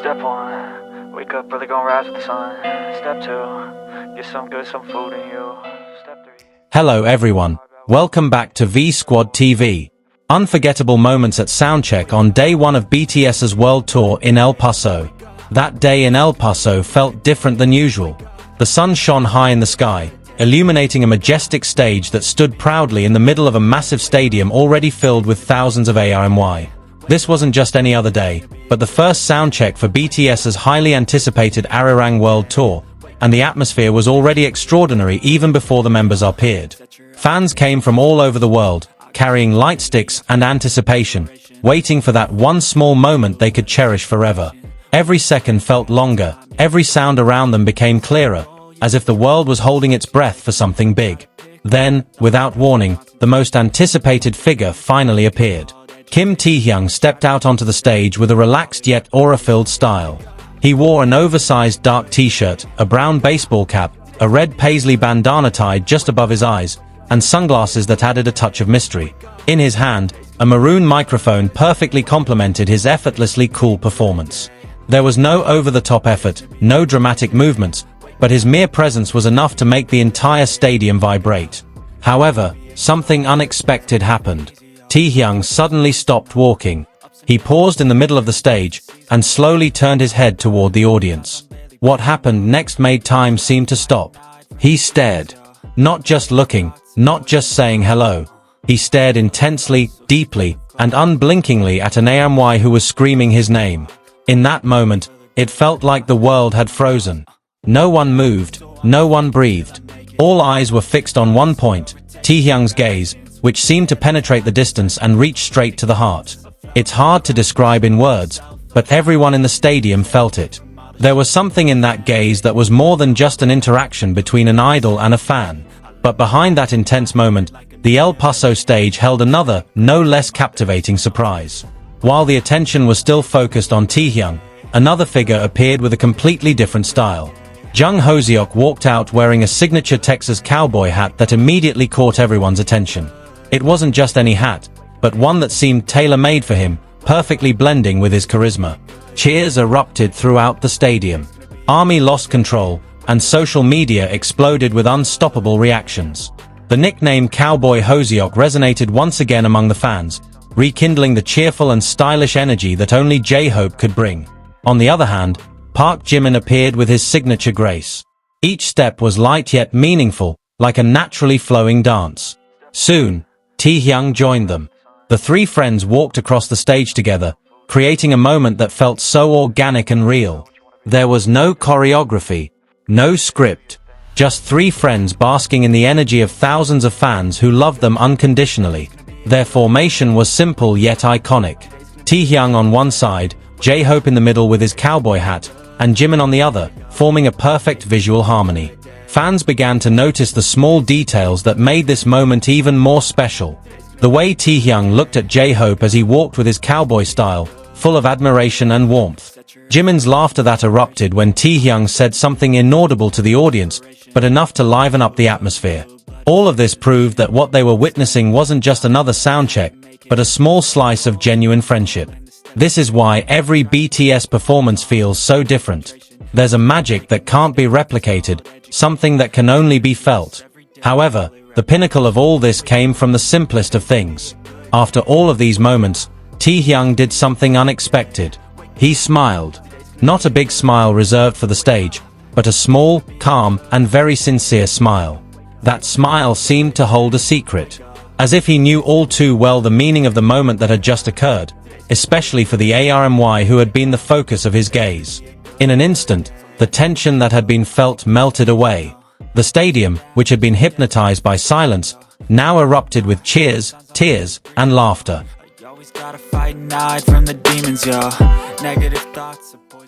Step 1, wake up early, gonna rise with the sun. Step 2, get some good, some food in you. Step 3. Hello everyone, welcome back to V Squad TV. Unforgettable moments at soundcheck on day 1 of BTS's world tour in El Paso. That day in El Paso felt different than usual. The sun shone high in the sky, illuminating a majestic stage that stood proudly in the middle of a massive stadium already filled with thousands of ARMY. This wasn't just any other day, but the first soundcheck for BTS's highly anticipated Arirang world tour, and the atmosphere was already extraordinary even before the members appeared. Fans came from all over the world, carrying light sticks and anticipation, waiting for that one small moment they could cherish forever. Every second felt longer, every sound around them became clearer, as if the world was holding its breath for something big. Then, without warning, the most anticipated figure finally appeared. Taehyung stepped out onto the stage with a relaxed yet aura-filled style. He wore an oversized dark t-shirt, a brown baseball cap, a red paisley bandana tied just above his eyes, and sunglasses that added a touch of mystery. In his hand, a maroon microphone perfectly complemented his effortlessly cool performance. There was no over-the-top effort, no dramatic movements, but his mere presence was enough to make the entire stadium vibrate. However, something unexpected happened. Taehyung suddenly stopped walking. He paused in the middle of the stage, and slowly turned his head toward the audience. What happened next made time seem to stop. He stared. Not just looking, not just saying hello. He stared intensely, deeply, and unblinkingly at an ARMY who was screaming his name. In that moment, it felt like the world had frozen. No one moved, no one breathed. All eyes were fixed on one point, Taehyung's gaze, which seemed to penetrate the distance and reach straight to the heart. It's hard to describe in words, but everyone in the stadium felt it. There was something in that gaze that was more than just an interaction between an idol and a fan. But behind that intense moment, the El Paso stage held another, no less captivating surprise. While the attention was still focused on Taehyung, another figure appeared with a completely different style. Jung Hoseok walked out wearing a signature Texas cowboy hat that immediately caught everyone's attention. It wasn't just any hat, but one that seemed tailor-made for him, perfectly blending with his charisma. Cheers erupted throughout the stadium. ARMY lost control, and social media exploded with unstoppable reactions. The nickname Cowboy Hoseok resonated once again among the fans, rekindling the cheerful and stylish energy that only J-Hope could bring. On the other hand, Park Jimin appeared with his signature grace. Each step was light yet meaningful, like a naturally flowing dance. Soon, Taehyung joined them. The three friends walked across the stage together, creating a moment that felt so organic and real. There was no choreography, no script, just three friends basking in the energy of thousands of fans who loved them unconditionally. Their formation was simple yet iconic. Taehyung on one side, J-Hope in the middle with his cowboy hat, and Jimin on the other, forming a perfect visual harmony. Fans began to notice the small details that made this moment even more special. The way Taehyung looked at J-Hope as he walked with his cowboy style, full of admiration and warmth. Jimin's laughter that erupted when Taehyung said something inaudible to the audience, but enough to liven up the atmosphere. All of this proved that what they were witnessing wasn't just another soundcheck, but a small slice of genuine friendship. This is why every BTS performance feels so different. There's a magic that can't be replicated, something that can only be felt. However, the pinnacle of all this came from the simplest of things. After all of these moments, Taehyung did something unexpected. He smiled. Not a big smile reserved for the stage, but a small, calm, and very sincere smile. That smile seemed to hold a secret. As if he knew all too well the meaning of the moment that had just occurred, especially for the ARMY who had been the focus of his gaze. In an instant, the tension that had been felt melted away. The stadium, which had been hypnotized by silence, now erupted with cheers, tears, and laughter.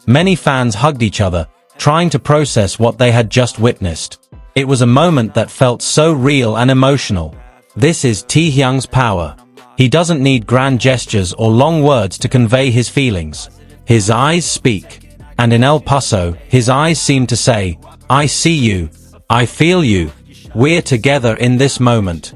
Many fans hugged each other, trying to process what they had just witnessed. It was a moment that felt so real and emotional. This is Taehyung's power. He doesn't need grand gestures or long words to convey his feelings. His eyes speak. And in El Paso, his eyes seemed to say, "I see you. I feel you. We're together in this moment."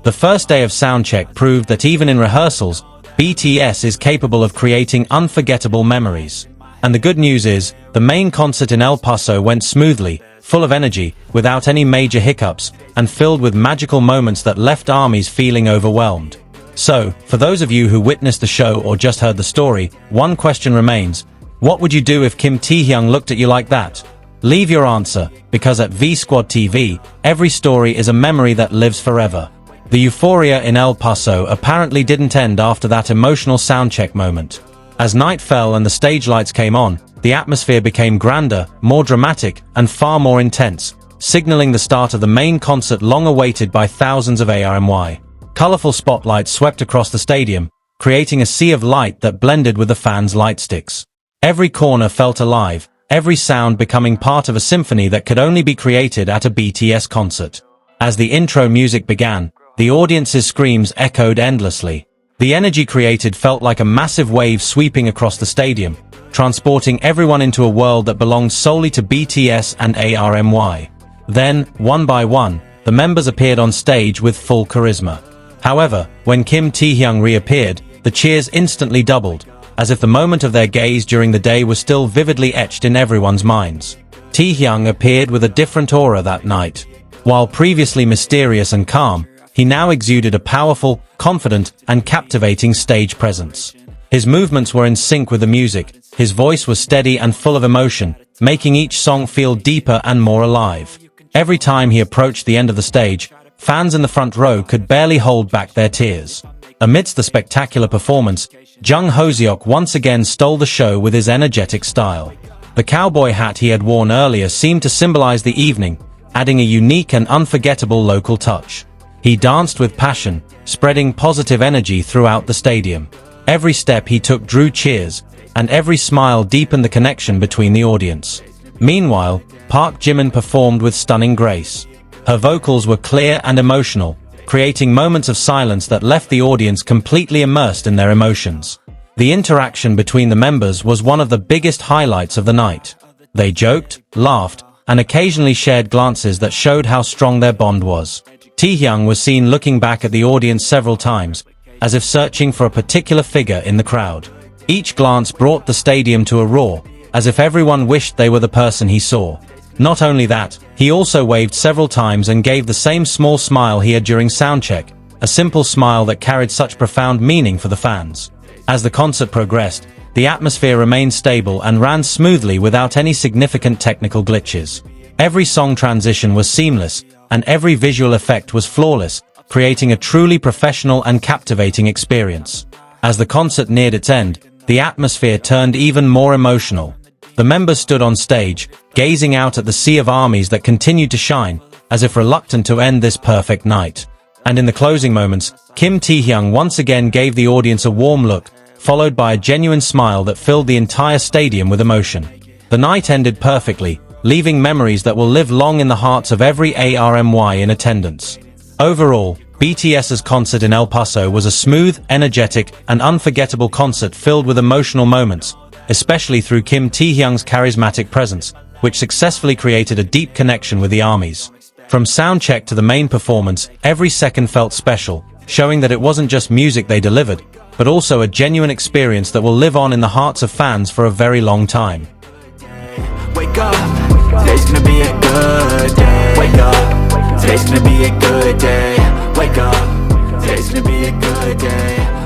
The first day of soundcheck proved that even in rehearsals, BTS is capable of creating unforgettable memories. And the good news is, the main concert in El Paso went smoothly, full of energy, without any major hiccups, and filled with magical moments that left armies feeling overwhelmed. So, for those of you who witnessed the show or just heard the story, one question remains. What would you do if Kim Taehyung looked at you like that? Leave your answer, because at V Squad TV, every story is a memory that lives forever. The euphoria in El Paso apparently didn't end after that emotional soundcheck moment. As night fell and the stage lights came on, the atmosphere became grander, more dramatic, and far more intense, signaling the start of the main concert long awaited by thousands of ARMY. Colorful spotlights swept across the stadium, creating a sea of light that blended with the fans' light sticks. Every corner felt alive, every sound becoming part of a symphony that could only be created at a BTS concert. As the intro music began, the audience's screams echoed endlessly. The energy created felt like a massive wave sweeping across the stadium, transporting everyone into a world that belonged solely to BTS and ARMY. Then, one by one, the members appeared on stage with full charisma. However, when Kim Taehyung reappeared, the cheers instantly doubled, as if the moment of their gaze during the day was still vividly etched in everyone's minds. Taehyung appeared with a different aura that night. While previously mysterious and calm, he now exuded a powerful, confident, and captivating stage presence. His movements were in sync with the music, his voice was steady and full of emotion, making each song feel deeper and more alive. Every time he approached the end of the stage, fans in the front row could barely hold back their tears. Amidst the spectacular performance, Jung Hoseok once again stole the show with his energetic style. The cowboy hat he had worn earlier seemed to symbolize the evening, adding a unique and unforgettable local touch. He danced with passion, spreading positive energy throughout the stadium. Every step he took drew cheers, and every smile deepened the connection between the audience. Meanwhile, Park Jimin performed with stunning grace. Her vocals were clear and emotional, creating moments of silence that left the audience completely immersed in their emotions. The interaction between the members was one of the biggest highlights of the night. They joked, laughed, and occasionally shared glances that showed how strong their bond was. Taehyung was seen looking back at the audience several times, as if searching for a particular figure in the crowd. Each glance brought the stadium to a roar, as if everyone wished they were the person he saw. Not only that, he also waved several times and gave the same small smile he had during soundcheck, a simple smile that carried such profound meaning for the fans. As the concert progressed, the atmosphere remained stable and ran smoothly without any significant technical glitches. Every song transition was seamless, and every visual effect was flawless, creating a truly professional and captivating experience. As the concert neared its end, the atmosphere turned even more emotional. The members stood on stage, gazing out at the sea of armies that continued to shine, as if reluctant to end this perfect night. And in the closing moments, Kim Taehyung once again gave the audience a warm look, followed by a genuine smile that filled the entire stadium with emotion. The night ended perfectly, leaving memories that will live long in the hearts of every ARMY in attendance. Overall, BTS's concert in El Paso was a smooth, energetic, and unforgettable concert filled with emotional moments, especially through Kim Taehyung's charismatic presence, which successfully created a deep connection with the armies. From soundcheck to the main performance, every second felt special, showing that it wasn't just music they delivered, but also a genuine experience that will live on in the hearts of fans for a very long time. Wake up, today's gonna be a good day. Wake up, today's gonna be a good day. Wake up, today's gonna be a good day.